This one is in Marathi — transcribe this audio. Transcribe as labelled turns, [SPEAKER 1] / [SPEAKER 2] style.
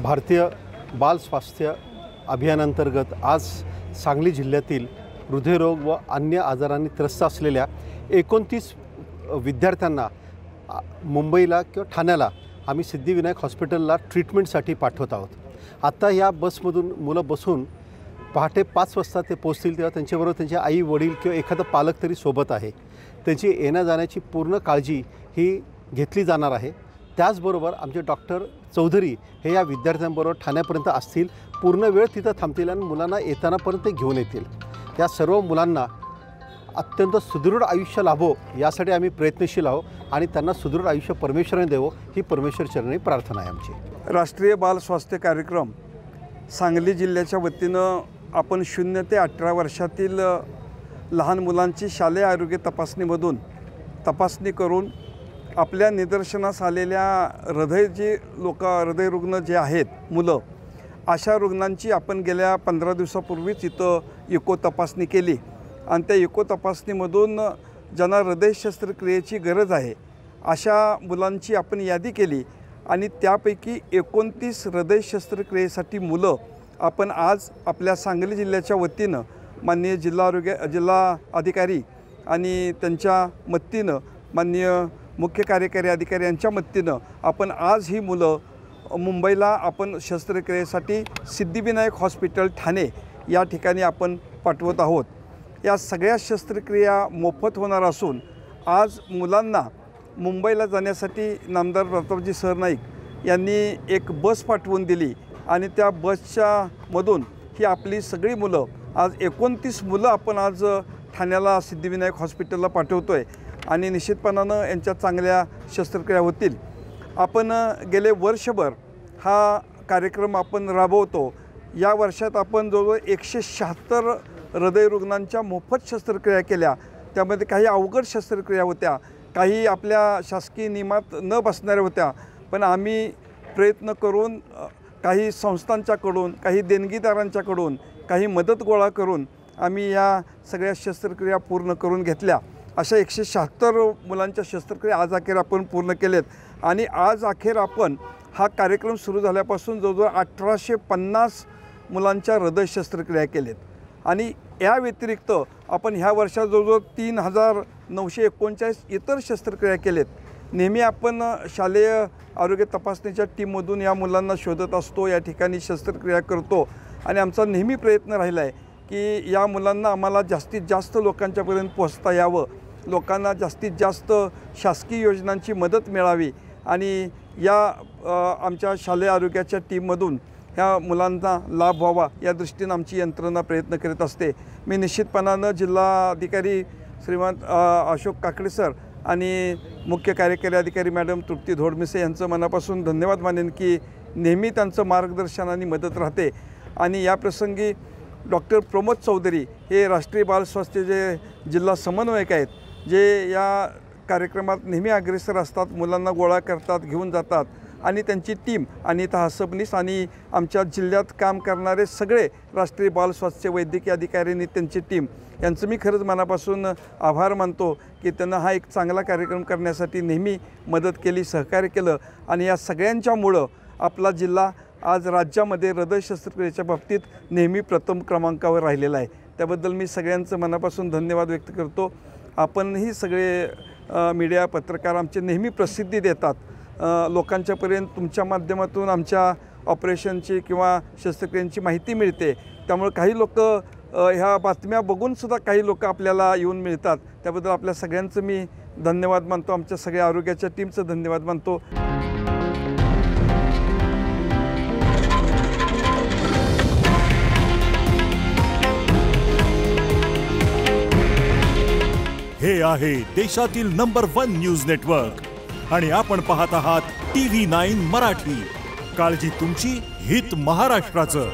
[SPEAKER 1] भारतीय बाल स्वास्थ्य अभियानांतर्गत आज सांगली जिल्ह्यातील हृदयरोग व अन्य आजारांनी त्रस्त असलेल्या 29 विद्यार्थ्यांना मुंबईला किंवा ठाण्याला आम्ही सिद्धिविनायक हॉस्पिटलला ट्रीटमेंटसाठी पाठवत आहोत। आता या बसमधून मुलं बसून पहाटे 5 वाजता ते पोहोचतील तेव्हा त्यांच्याबरोबर त्यांचे आई वडील किंवा एखादा पालक तरी सोबत आहे। त्यांची येण्या जाण्याची पूर्ण काळजी ही घेतली जाणार आहे। त्याचबरोबर आमचे डॉक्टर चौधरी हे या विद्यार्थ्यांबरोबर ठाण्यापर्यंत असतील, पूर्ण वेळ तिथं थांबतील आणि मुलांना येताना परत ते घेऊन येतील। त्या सर्व मुलांना अत्यंत सुदृढ आयुष्य लाभो यासाठी आम्ही प्रयत्नशील आहोत आणि त्यांना सुदृढ आयुष्य परमेश्वराने देवो ही परमेश्वर चरणी प्रार्थना आहे आमची।
[SPEAKER 2] राष्ट्रीय बाल स्वास्थ्य कार्यक्रम सांगली जिल्ह्याच्या वतीनं आपण 0 ते 18 वर्षातील लहान मुलांची शालेय आरोग्य तपासणीमधून तपासणी करून आपल्या निदर्शनास आलेल्या हृदय रुग्ण जे आहेत मुलं, अशा रुग्णांची आपण गेल्या 15 दिवसापूर्वीच इथं इको तपासणी केली आणि त्या इको तपासणीमधून ज्यांना हृदय शस्त्रक्रियेची गरज आहे अशा मुलांची आपण यादी केली आणि त्यापैकी 29 हृदय शस्त्रक्रियेसाठी मुलं आपण आज आपल्या सांगली जिल्ह्याच्या वतीनं माननीय जिल्हा अधिकारी आणि त्यांच्या मदतीनं माननीय मुख्य कार्यकारी अधिकारी यांच्या मदतीनं आपण आज ही मुलं मुंबईला आपण शस्त्रक्रियेसाठी सिद्धिविनायक हॉस्पिटल ठाणे या ठिकाणी आपण पाठवत आहोत। या सगळ्या शस्त्रक्रिया मोफत होणार असून आज मुलांना मुंबईला जाण्यासाठी नामदार प्रतापजी सरनाईक यांनी एक बस पाठवून दिली आणि त्या बसच्या मधून ही आपली सगळी मुलं आज 29 मुलं आपण आज ठाण्याला सिद्धिविनायक हॉस्पिटलला पाठवतो आहे आणि निश्चितपणानं यांच्या चांगल्या शस्त्रक्रिया होतील। आपण गेले वर्षभर हा कार्यक्रम आपण राबवतो। या वर्षात आपण जवळजवळ 176 हृदयरुग्णांच्या मोफत शस्त्रक्रिया केल्या। त्यामध्ये काही अवघड शस्त्रक्रिया होत्या, काही आपल्या शासकीय नियमात न बसणाऱ्या होत्या, पण आम्ही प्रयत्न करून काही संस्थांच्याकडून, काही देणगीदारांच्याकडून काही मदत गोळा करून आम्ही या सगळ्या शस्त्रक्रिया पूर्ण करून घेतल्या। अशा 176 मुलांच्या शस्त्रक्रिया आज अखेर आपण पूर्ण केलेत आणि आज अखेर आपण हा कार्यक्रम सुरू झाल्यापासून जवळजवळ 1850 मुलांच्या हृदय शस्त्रक्रिया केलेत आणि या व्यतिरिक्त आपण ह्या वर्षात जवळजवळ 3939 इतर शस्त्रक्रिया केलेत। नेहमी आपण शालेय आरोग्य तपासणीच्या टीममधून या मुलांना शोधत असतो, या ठिकाणी शस्त्रक्रिया करतो आणि आमचा नेहमी प्रयत्न राहिला आहे की या मुलांना आम्हाला जास्तीत जास्त लोकांच्यापर्यंत पोहोचता यावं, लोकांना जास्तीत जास्त शासकीय योजनांची मदत मिळावी आणि या आमच्या शालेय आरोग्याच्या टीममधून ह्या मुलांना लाभ व्हावा या दृष्टीने आमची यंत्रणा प्रयत्न करीत असते। मी निश्चितपणानं जिल्हाधिकारी श्रीमान अशोक काकडे सर आणि मुख्य कार्यकारी अधिकारी मॅडम तृप्ती धोडमिसे यांचं मनापासून धन्यवाद मानेन की नेहमी त्यांचं मार्गदर्शन आणि मदत राहते। आणि या प्रसंगी डॉक्टर प्रमोद चौधरी हे राष्ट्रीय बाल स्वास्थ्य जिल्हा समन्वयक आहेत, जे या कार्यक्रमात नेहमी अग्रेसर असतात, मुलांना गोळा करतात, घेऊन जातात आणि त्यांची टीम आणि इथं हसबनीस आणि आमच्या जिल्ह्यात काम करणारे सगळे राष्ट्रीय बाल स्वास्थ्य वैद्यकीय अधिकाऱ्यांनी त्यांची टीम यांचं मी खरंच मनापासून आभार मानतो की त्यांना हा एक चांगला कार्यक्रम करण्यासाठी नेहमी मदत केली, सहकार्य केलं आणि या सगळ्यांच्यामुळं आपला जिल्हा आज राज्यामध्ये हृदय शस्त्रक्रियेच्या बाबतीत नेहमी प्रथम क्रमांकावर राहिलेला आहे। त्याबद्दल मी सगळ्यांचं मनापासून धन्यवाद व्यक्त करतो। आपणही सगळे मीडिया पत्रकार आमचे नेहमी प्रसिद्धी देतात, लोकांच्यापर्यंत तुमच्या माध्यमातून आमच्या ऑपरेशनची किंवा शस्त्रक्रियांची माहिती मिळते। त्यामुळे काही लोक ह्या बातम्या बघूनसुद्धा काही लोक आपल्याला येऊन मिळतात। त्याबद्दल आपल्या सगळ्यांचं मी धन्यवाद मानतो, आमच्या सगळ्या आरोग्याच्या टीमचं धन्यवाद मानतो।
[SPEAKER 3] हे आहे देशातील नंबर 1 न्यूज नेटवर्क आणि आपण पाहत आहात TV9 मराठी। काळजी तुमची, हित महाराष्ट्राचं।